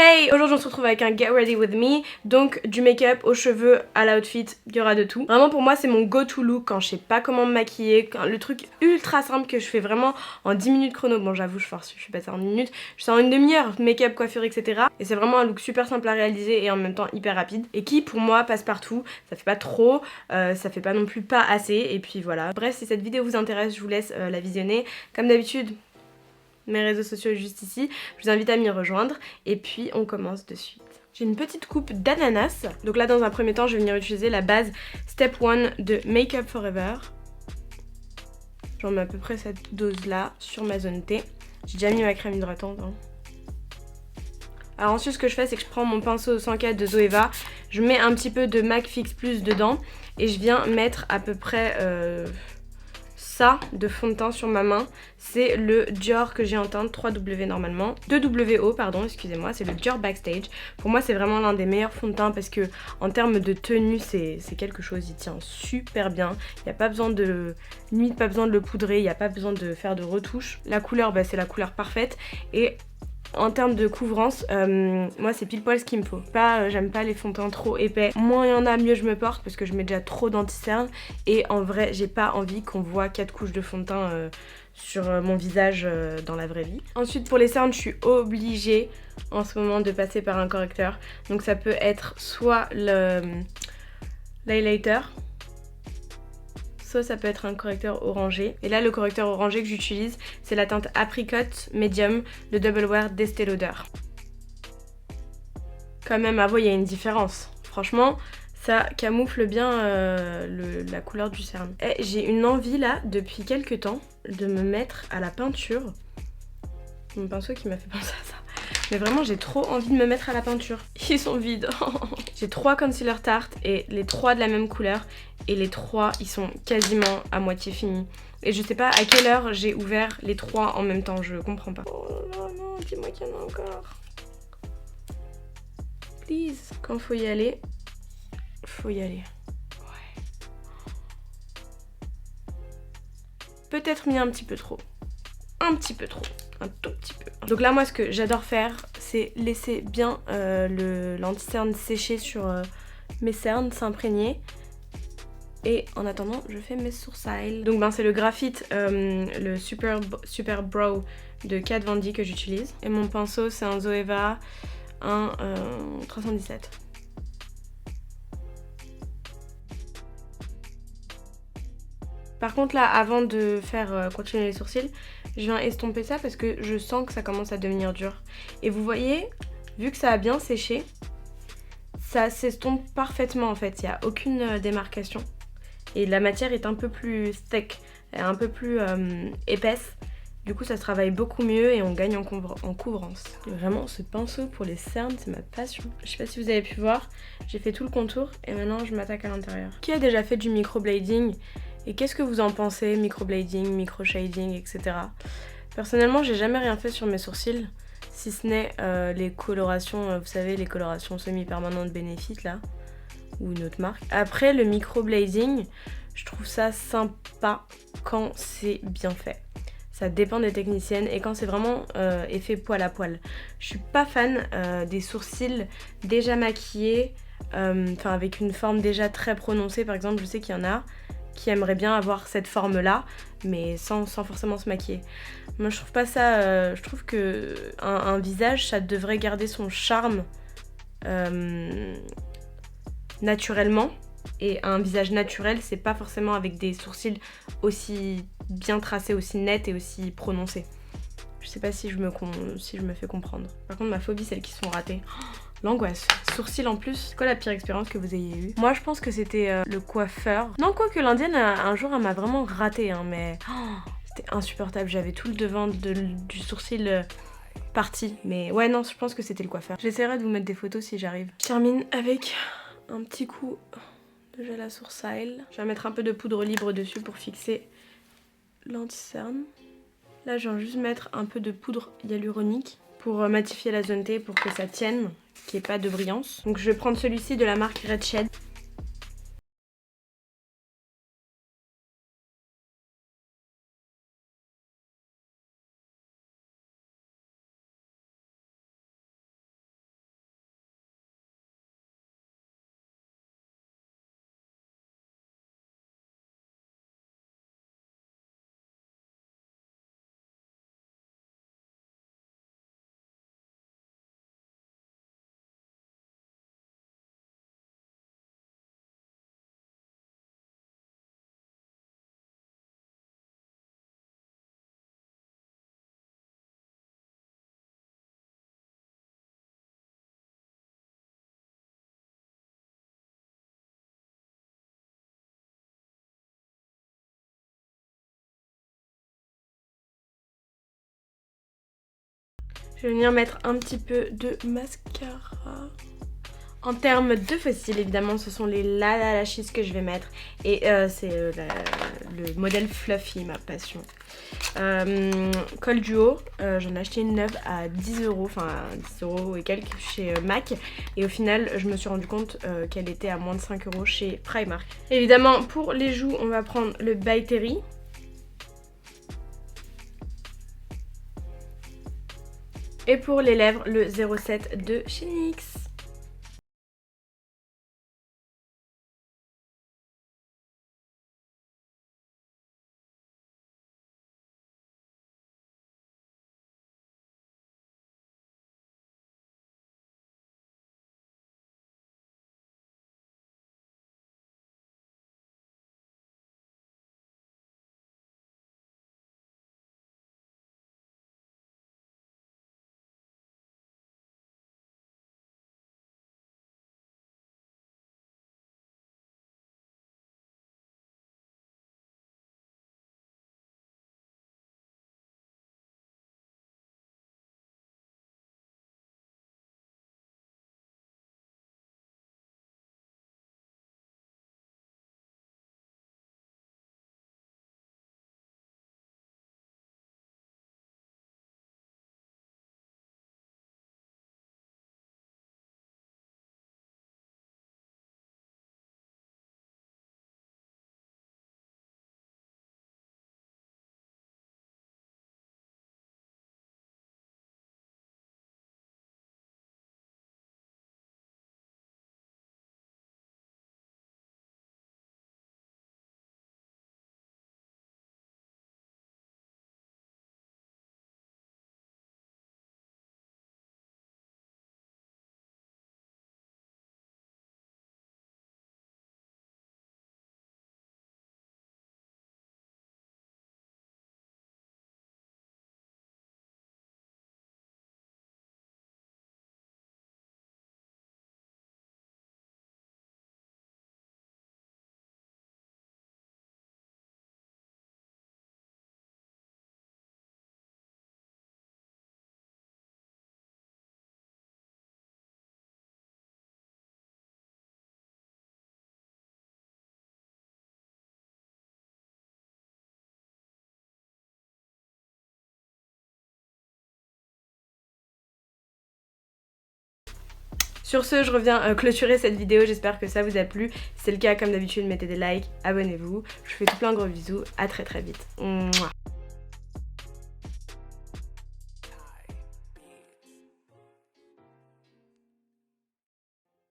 Hey, aujourd'hui on se retrouve avec un Get Ready With Me, donc du make-up aux cheveux à l'outfit, il y aura de tout. Vraiment pour moi c'est mon go-to look quand je sais pas comment me maquiller, le truc ultra simple que je fais vraiment en 10 minutes chrono. Bon j'avoue je suis passée en 10 minutes, je suis en une demi-heure, make-up, coiffure etc. Et c'est vraiment un look super simple à réaliser et en même temps hyper rapide. Et qui pour moi passe partout, ça fait pas trop, ça fait pas non plus pas assez et puis voilà. Bref, si cette vidéo vous intéresse je vous laisse la visionner. Comme d'habitude, mes réseaux sociaux juste ici, je vous invite à m'y rejoindre et puis on commence de suite. J'ai une petite coupe d'ananas, donc là dans un premier temps je vais venir utiliser la base Step 1 de Make Up Forever. J'en mets à peu près cette dose là sur ma zone T. J'ai déjà mis ma crème hydratante. Alors ensuite ce que je fais c'est que je prends mon pinceau 104 de Zoeva, je mets un petit peu de MAC Fix Plus dedans et je viens mettre à peu près ça de fond de teint sur ma main. C'est le Dior que j'ai en teinte 3W normalement, 2WO pardon, excusez-moi, c'est le Dior Backstage. Pour moi c'est vraiment l'un des meilleurs fonds de teint parce que en termes de tenue c'est quelque chose, il tient super bien. Il n'y a pas besoin de limite, pas besoin de le poudrer, il n'y a pas besoin de faire de retouches. La couleur c'est la couleur parfaite et en termes de couvrance, moi c'est pile poil ce qu'il me faut. J'aime pas les fonds de teint trop épais. Moins il y en a, mieux je me porte parce que je mets déjà trop d'anti-cerne. Et en vrai, j'ai pas envie qu'on voit 4 couches de fond de teint sur mon visage dans la vraie vie. Ensuite pour les cernes, je suis obligée en ce moment de passer par un correcteur. Donc ça peut être soit l'highlighter, soit ça peut être un correcteur orangé. Et là le correcteur orangé que j'utilise c'est la teinte Apricot Medium de Double Wear d'Estée Lauder. Quand même, à vous il y a une différence. Franchement ça camoufle bien la couleur du cerne. Et j'ai une envie là depuis quelques temps de me mettre à la peinture. Mon pinceau qui m'a fait penser à ça. Mais vraiment j'ai trop envie de me mettre à la peinture. Ils sont vides. J'ai 3 concealer Tarte et les 3 de la même couleur. Et les 3 ils sont quasiment à moitié finis. Et je sais pas à quelle heure j'ai ouvert les 3 en même temps, je comprends pas. Oh là non, dis-moi qu'il y en a encore. Please. Quand faut y aller, faut y aller. Ouais. Peut-être mis un petit peu trop. Un petit peu trop. Un tout petit peu. Donc là moi ce que j'adore faire c'est laisser bien l'anti-cerne sécher sur mes cernes, s'imprégner. Et en attendant je fais mes sourcils. Donc c'est le graphite, le Super Brow de Kat Von D que j'utilise. Et mon pinceau c'est un Zoeva, un 317. Par contre là avant de faire continuer les sourcils, je viens estomper ça parce que je sens que ça commence à devenir dur. Et vous voyez, vu que ça a bien séché, ça s'estompe parfaitement en fait, il n'y a aucune démarcation. Et la matière est un peu plus thick, un peu plus épaisse. Du coup ça se travaille beaucoup mieux et on gagne en couvrance. Et vraiment ce pinceau pour les cernes c'est ma passion. Je sais pas si vous avez pu voir, j'ai fait tout le contour et maintenant je m'attaque à l'intérieur. Qui a déjà fait du microblading? Et qu'est-ce que vous en pensez? Microblading, micro-shading, etc. Personnellement j'ai jamais rien fait sur mes sourcils. Si ce n'est les colorations, vous savez les colorations semi-permanentes Benefit là. Ou une autre marque. Après le microblading, je trouve ça sympa quand c'est bien fait. Ça dépend des techniciennes et quand c'est vraiment effet poil à poil. Je suis pas fan des sourcils déjà maquillés, enfin avec une forme déjà très prononcée. Par exemple, je sais qu'il y en a qui aimeraient bien avoir cette forme là, mais sans forcément se maquiller. Moi je trouve pas ça, je trouve que un visage ça devrait garder son charme naturellement, et un visage naturel c'est pas forcément avec des sourcils aussi bien tracés, aussi nets et aussi prononcés. Je sais pas si je me fais comprendre. Par contre ma phobie c'est celles qui sont ratées. L'angoisse. Sourcils en plus. C'est quoi la pire expérience que vous ayez eue? Moi je pense que c'était le coiffeur. Non, quoique l'indienne un jour elle m'a vraiment raté hein, mais c'était insupportable. J'avais tout le devant du sourcil parti. Mais ouais non, je pense que c'était le coiffeur. J'essaierai de vous mettre des photos si j'arrive. Je termine avec un petit coup de gel à sourcils. Je vais mettre un peu de poudre libre dessus pour fixer l'anti-cerne. Là je viens juste mettre un peu de poudre hyaluronique pour matifier la zone T pour que ça tienne, qu'il n'y ait pas de brillance. Donc je vais prendre celui-ci de la marque Red Shed. Je vais venir mettre un petit peu de mascara. En termes de fossiles, évidemment, ce sont les Lala Lashes que je vais mettre. Et c'est le modèle Fluffy, ma passion. Col duo, j'en ai acheté une neuve à 10 €, enfin 10 € et quelques chez MAC. Et au final, je me suis rendu compte qu'elle était à moins de 5 € chez Primark. Évidemment, pour les joues, on va prendre le By Terry. Et pour les lèvres, le 07 de chez NYX. Sur ce, je reviens clôturer cette vidéo, j'espère que ça vous a plu. Si c'est le cas, comme d'habitude, mettez des likes, abonnez-vous. Je vous fais tout plein de gros bisous, à très très vite. Mouah.